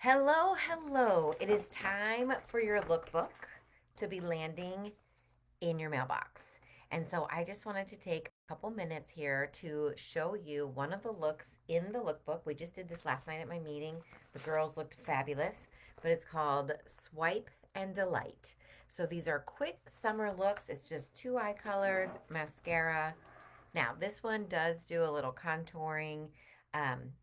Hello, hello. It is time for your lookbook to be landing in your mailbox. And so I just wanted to take a couple minutes here to show you one of the looks in the lookbook. We just did this last night at my meeting. The girls looked fabulous, but it's called Swipe and Delight. So these are quick summer looks. It's just two eye colors, mascara. Now, this one does do a little contouring,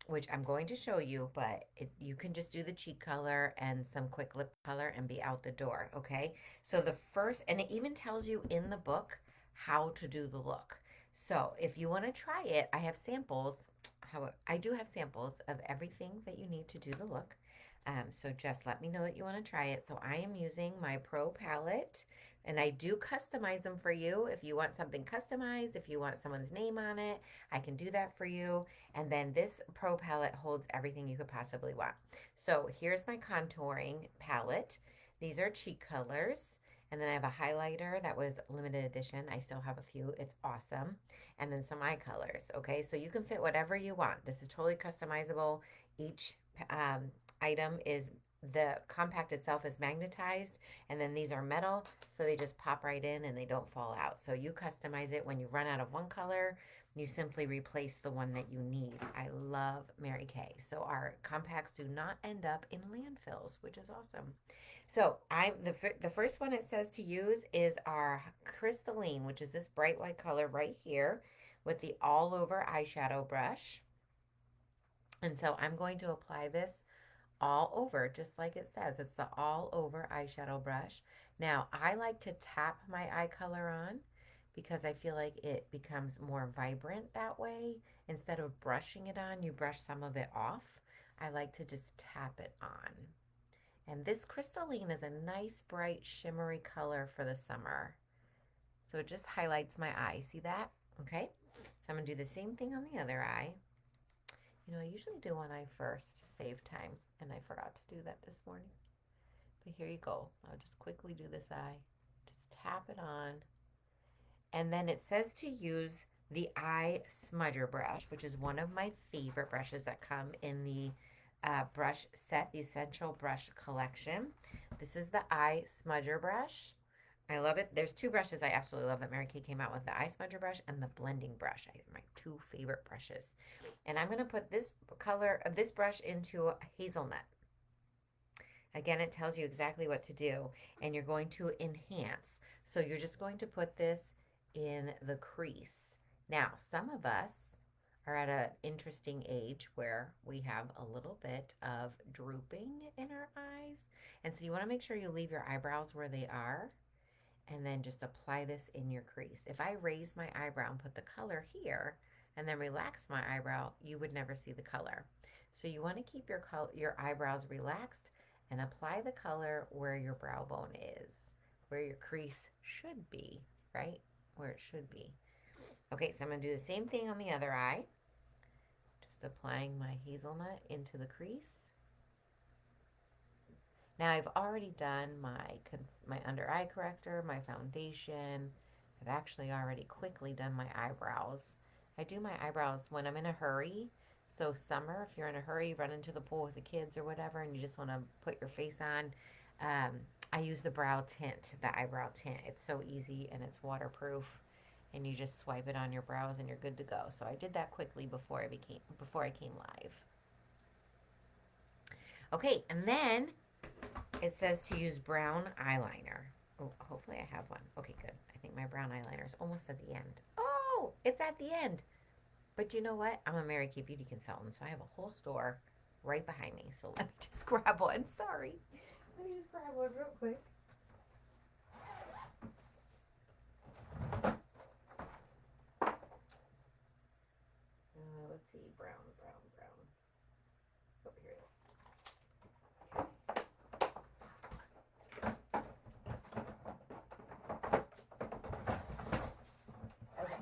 which I'm going to show you, but you can just do the cheek color and some quick lip color and be out the door, okay? So the first, and it even tells you in the book how to do the look. So if you want to try it, I have samples. I do have samples of everything that you need to do the look. So just let me know that you want to try it. So I am using my Pro palette and I do customize them for you. If you want something customized, if you want someone's name on it, I can do that for you. And then this Pro palette holds everything you could possibly want. So here's my contouring palette. These are cheek colors. And then I have a highlighter that was limited edition. I still have a few. It's awesome. And then some eye colors. Okay, so you can fit whatever you want. This is totally customizable. Each um, item is the compact itself is magnetized, and then these are metal, so they just pop right in and they don't fall out. So you customize it when you run out of one color, you simply replace the one that you need. I love Mary Kay. So our compacts do not end up in landfills, which is awesome. So I'm the first one it says to use is our crystalline, which is this bright white color right here with the all over eyeshadow brush. And so I'm going to apply this all over, just like it says. It's the all over eyeshadow brush. Now, I like to tap my eye color on because I feel like it becomes more vibrant that way. Instead of brushing it on, you brush some of it off. I like to just tap it on. And this crystalline is a nice, bright, shimmery color for the summer. So it just highlights my eye. See that? Okay. So I'm going to do the same thing on the other eye. I usually do one eye first to save time, and I forgot to do that this morning. But here you go. I'll just quickly do this eye. Just tap it on. And then it says to use the eye smudger brush, which is one of my favorite brushes that come in the brush set, the Essential Brush Collection. This is the eye smudger brush. I love it. There's two brushes I absolutely love that Mary Kay came out with, the eye smudger brush and the blending brush. My two favorite brushes. And I'm going to put this color of this brush into hazelnut. Again, it tells you exactly what to do, and you're going to enhance. So you're just going to put this in the crease. Now, some of us are at an interesting age where we have a little bit of drooping in our eyes. And so you want to make sure you leave your eyebrows where they are and then just apply this in your crease. If I raise my eyebrow and put the color here and then relax my eyebrow, you would never see the color. So you want to keep your eyebrows relaxed and apply the color where your brow bone is, where your crease should be, right? Where it should be. Okay, so I'm going to do the same thing on the other eye. Just applying my hazelnut into the crease. Now I've already done my under eye corrector, my foundation. I've actually already quickly done my eyebrows. I do my eyebrows when I'm in a hurry. So summer, if you're in a hurry, run into the pool with the kids or whatever, and you just want to put your face on, I use the brow tint, the eyebrow tint. It's so easy and it's waterproof, and you just swipe it on your brows and you're good to go. So I did that quickly before I came live. Okay, and then it says to use brown eyeliner. Oh, hopefully I have one. Okay, good. I think my brown eyeliner is almost at the end. Oh, it's at the end. But you know what? I'm a Mary Kay beauty consultant, so I have a whole store right behind me. So let me just grab one. Sorry. Let me just grab one real quick. Let's see. Brown. Oh, here it is. Okay.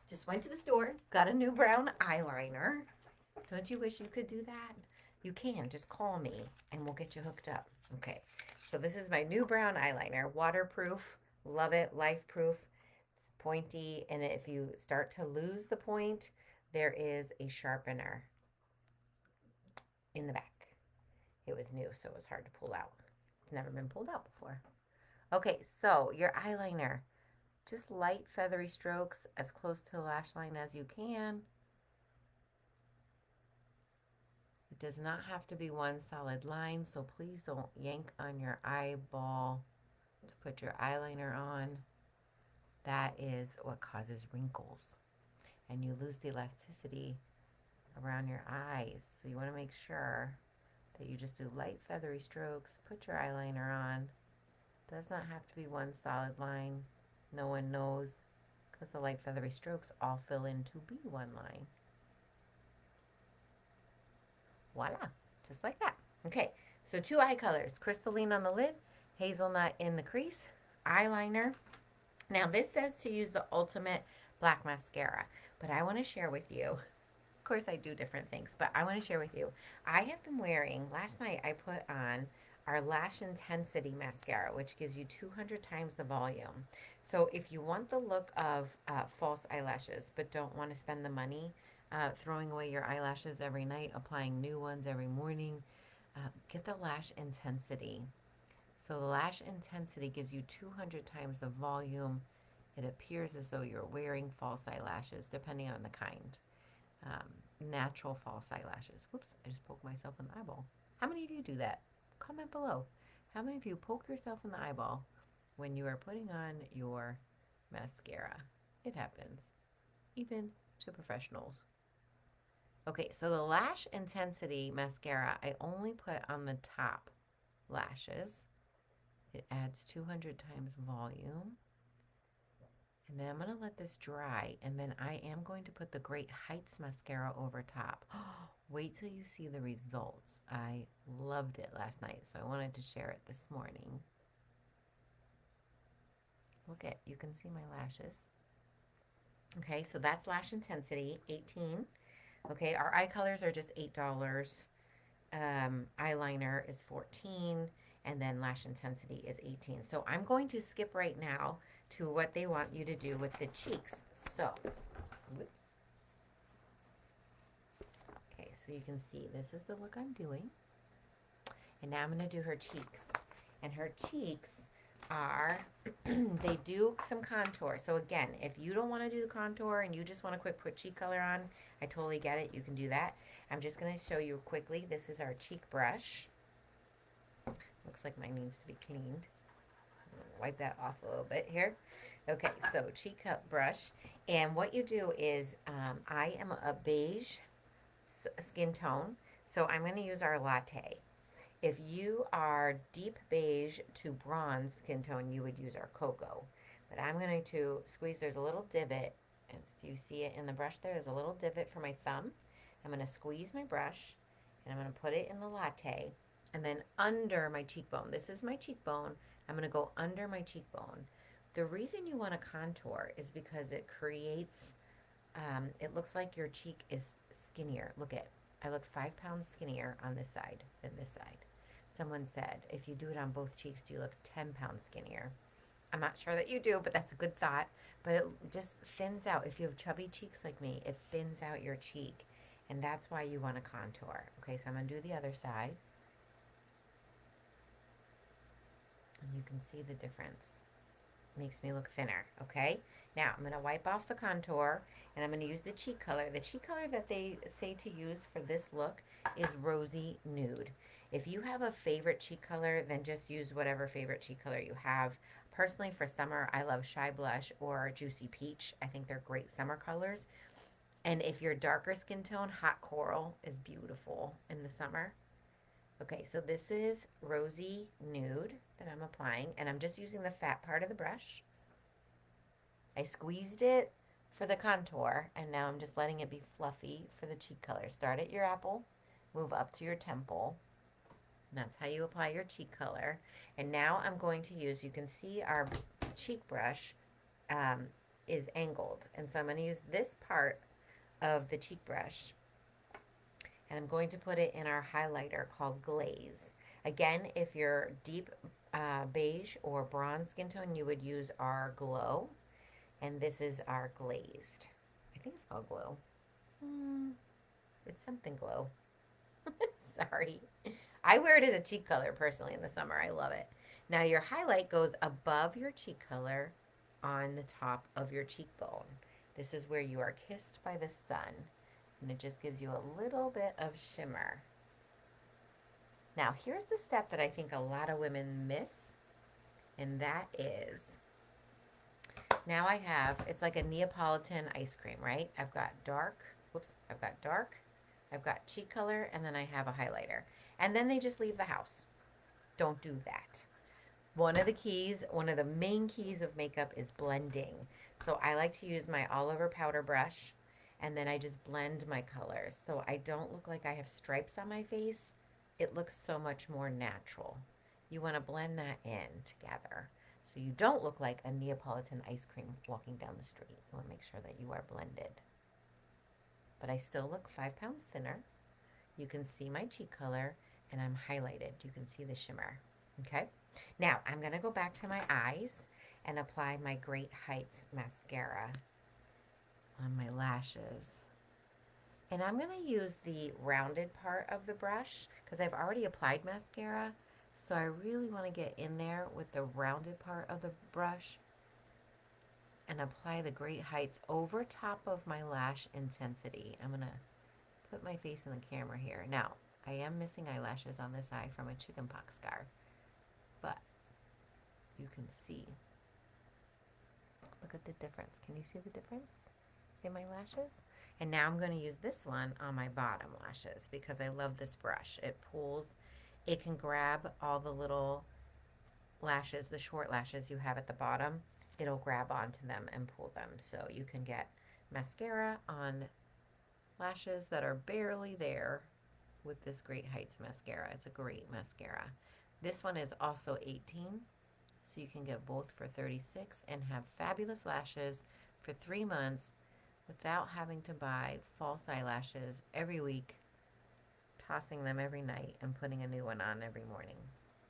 Just went to the store, got a new brown eyeliner. Don't you wish you could do that? You can. Just call me and we'll get you hooked up. Okay. So this is my new brown eyeliner. Waterproof. Love it. Life proof. It's pointy. And if you start to lose the point, there is a sharpener in the back. It was new, so it was hard to pull out. It's never been pulled out before. Okay, so your eyeliner. Just light feathery strokes as close to the lash line as you can. It does not have to be one solid line, so please don't yank on your eyeball to put your eyeliner on. That is what causes wrinkles. And you lose the elasticity around your eyes. So you want to make sure that you just do light feathery strokes, put your eyeliner on. Does not have to be one solid line. No one knows because the light feathery strokes all fill in to be one line. Voila, just like that. Okay, so 2 eye colors, crystalline on the lid, hazelnut in the crease, eyeliner. Now this says to use the ultimate black mascara, but I want to share with you. Of course I do different things, but I want to share with you. I have been wearing, last night I put on our Lash Intensity mascara, which gives you 200 times the volume. So if you want the look of false eyelashes, but don't want to spend the money throwing away your eyelashes every night, applying new ones every morning, get the Lash Intensity. So the Lash Intensity gives you 200 times the volume. It appears as though you're wearing false eyelashes, depending on the kind. Natural false eyelashes. Whoops, I just poked myself in the eyeball. How many of you do that? Comment below. How many of you poke yourself in the eyeball when you are putting on your mascara? It happens, even to professionals. Okay, so the Lash Intensity mascara, I only put on the top lashes. It adds 200 times volume. And then I'm going to let this dry, and then I am going to put the Great Heights mascara over top. Wait till you see the results. I loved it last night, so I wanted to share it this morning. Look at, you can see my lashes. Okay, so that's Lash Intensity, 18. Okay, our eye colors are just $8. Eyeliner is 14, and then Lash Intensity is 18. So I'm going to skip right now to what they want you to do with the cheeks. So, whoops. Okay, so you can see this is the look I'm doing. And now I'm going to do her cheeks. And her cheeks are, they do some contour. So again, if you don't want to do the contour and you just want a quick put cheek color on, I totally get it. You can do that. I'm just going to show you quickly. This is our cheek brush. Looks like mine needs to be cleaned. Wipe that off a little bit here. Okay, so cheek brush. And what you do is, I am a beige skin tone, so I'm going to use our latte. If you are deep beige to bronze skin tone, you would use our cocoa. But I'm going to squeeze, there's a little divot, and so you see it in the brush there, there's a little divot for my thumb. I'm going to squeeze my brush, and I'm going to put it in the latte, and then under my cheekbone. This is my cheekbone. I'm going to go under my cheekbone. The reason you want to contour is because it creates, it looks like your cheek is skinnier. Look at, I look 5 pounds skinnier on this side than this side. Someone said, if you do it on both cheeks, do you look 10 pounds skinnier? I'm not sure that you do, but that's a good thought. But it just thins out. If you have chubby cheeks like me, it thins out your cheek. And that's why you want to contour. Okay, so I'm going to do the other side. And you can see the difference. Makes me look thinner, okay? Now, I'm going to wipe off the contour, and I'm going to use the cheek color. The cheek color that they say to use for this look is Rosy Nude. If you have a favorite cheek color, then just use whatever favorite cheek color you have. Personally, for summer, I love Shy Blush or Juicy Peach. I think they're great summer colors. And if you're darker skin tone, Hot Coral is beautiful in the summer. Okay, so this is Rosy Nude that I'm applying, and I'm just using the fat part of the brush. I squeezed it for the contour, and now I'm just letting it be fluffy for the cheek color. Start at your apple, move up to your temple. And that's how you apply your cheek color. And now I'm going to use, you can see our cheek brush is angled. And so I'm going to use this part of the cheek brush, and I'm going to put it in our highlighter called Glaze. Again, if you're deep beige or bronze skin tone, you would use our Glow. And this is our Glazed. I think it's called Glow. It's something Glow. Sorry. I wear it as a cheek color personally in the summer. I love it. Now your highlight goes above your cheek color on the top of your cheekbone. This is where you are kissed by the sun. And it just gives you a little bit of shimmer. Now here's the step that I think a lot of women miss. And that is, now I have, it's like a Neapolitan ice cream, right? I've got dark, I've got cheek color, and then I have a highlighter. And then they just leave the house. Don't do that. One of the keys, one of the main keys of makeup is blending. So I like to use my all over powder brush, and then I just blend my colors. So I don't look like I have stripes on my face. It looks so much more natural. You want to blend that in together. So you don't look like a Neapolitan ice cream walking down the street. You want to make sure that you are blended. But I still look 5 pounds thinner. You can see my cheek color, and I'm highlighted. You can see the shimmer. Okay? Now, I'm going to go back to my eyes and apply my Great Heights mascara on my lashes. And I'm going to use the rounded part of the brush because I've already applied mascara. So I really want to get in there with the rounded part of the brush and apply the Great Heights over top of my lash intensity. I'm going to put my face in the camera here. Now, I am missing eyelashes on this eye from a chickenpox scar, but you can see. Look at the difference. Can you see the difference in my lashes? And now I'm going to use this one on my bottom lashes because I love this brush. It pulls, it can grab all the little lashes, the short lashes you have at the bottom. It'll grab onto them and pull them. So you can get mascara on lashes that are barely there with this Great Heights mascara. It's a great mascara. This one is also 18, so you can get both for 36 and have fabulous lashes for 3 months without having to buy false eyelashes every week, tossing them every night, and putting a new one on every morning.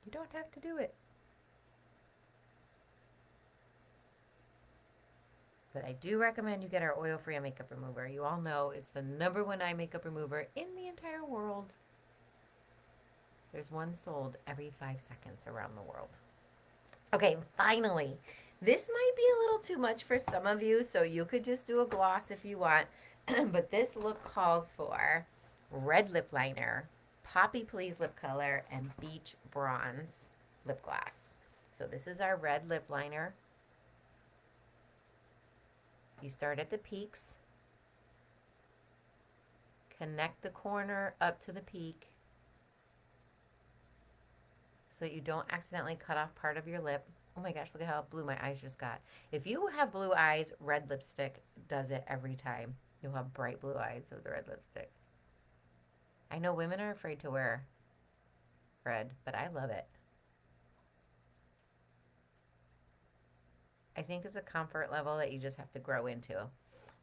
You don't have to do it. But I do recommend you get our oil-free makeup remover. You all know it's the #1 eye makeup remover in the entire world. There's one sold every 5 seconds around the world. Okay, finally. This might be a little too much for some of you, so you could just do a gloss if you want. But this look calls for red lip liner, Poppy Please lip color, and Beach Bronze lip gloss. So this is our red lip liner. You start at the peaks, connect the corner up to the peak so you don't accidentally cut off part of your lip. Oh my gosh, look at how blue my eyes just got. If you have blue eyes, red lipstick does it every time. You'll have bright blue eyes with the red lipstick. I know women are afraid to wear red, but I love it. I think it's a comfort level that you just have to grow into.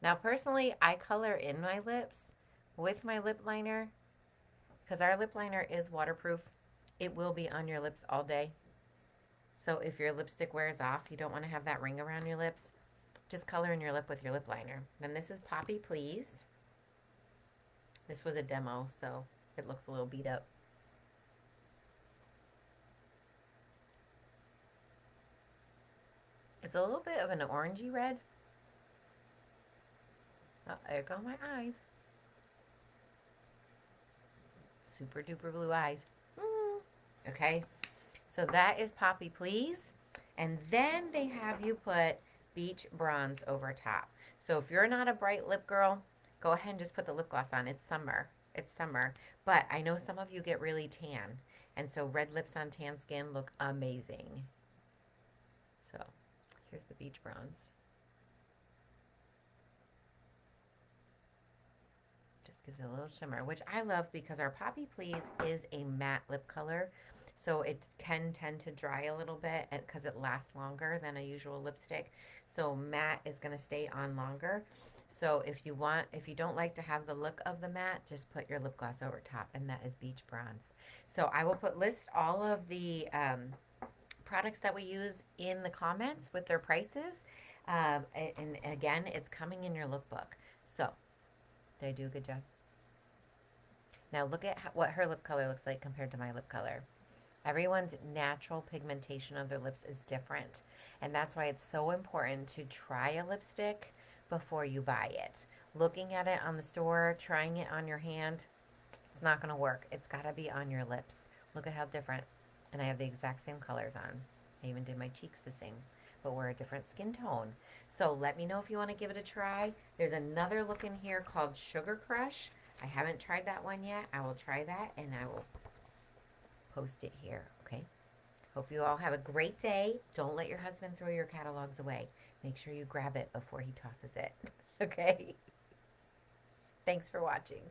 Now, personally, I color in my lips with my lip liner because our lip liner is waterproof. It will be on your lips all day. So if your lipstick wears off, you don't want to have that ring around your lips, just color in your lip with your lip liner. And this is Poppy Please. This was a demo, so it looks a little beat up. It's a little bit of an orangey red. Oh, there go my eyes. Super duper blue eyes. Okay, so that is Poppy Please. And then they have you put Beach Bronze over top. So if you're not a bright lip girl, go ahead and just put the lip gloss on. It's summer. It's summer. But I know some of you get really tan. And so red lips on tan skin look amazing. So here's the Beach Bronze. Just gives it a little shimmer, which I love because our Poppy Please is a matte lip color. So it can tend to dry a little bit because it lasts longer than a usual lipstick. So matte is going to stay on longer. So if you don't like to have the look of the matte, just put your lip gloss over top, and that is Beach Bronze. So I will list all of the products that we use in the comments with their prices. And again, it's coming in your lookbook. So did I do a good job? Now look at what her lip color looks like compared to my lip color. Everyone's natural pigmentation of their lips is different. And that's why it's so important to try a lipstick before you buy it. Looking at it on the store, trying it on your hand, it's not going to work. It's got to be on your lips. Look at how different. And I have the exact same colors on. I even did my cheeks the same, but we're a different skin tone. So let me know if you want to give it a try. There's another look in here called Sugar Crush. I haven't tried that one yet. I will try that and I will post it here, okay? Hope you all have a great day. Don't let your husband throw your catalogs away. Make sure you grab it before he tosses it, okay? Thanks for watching.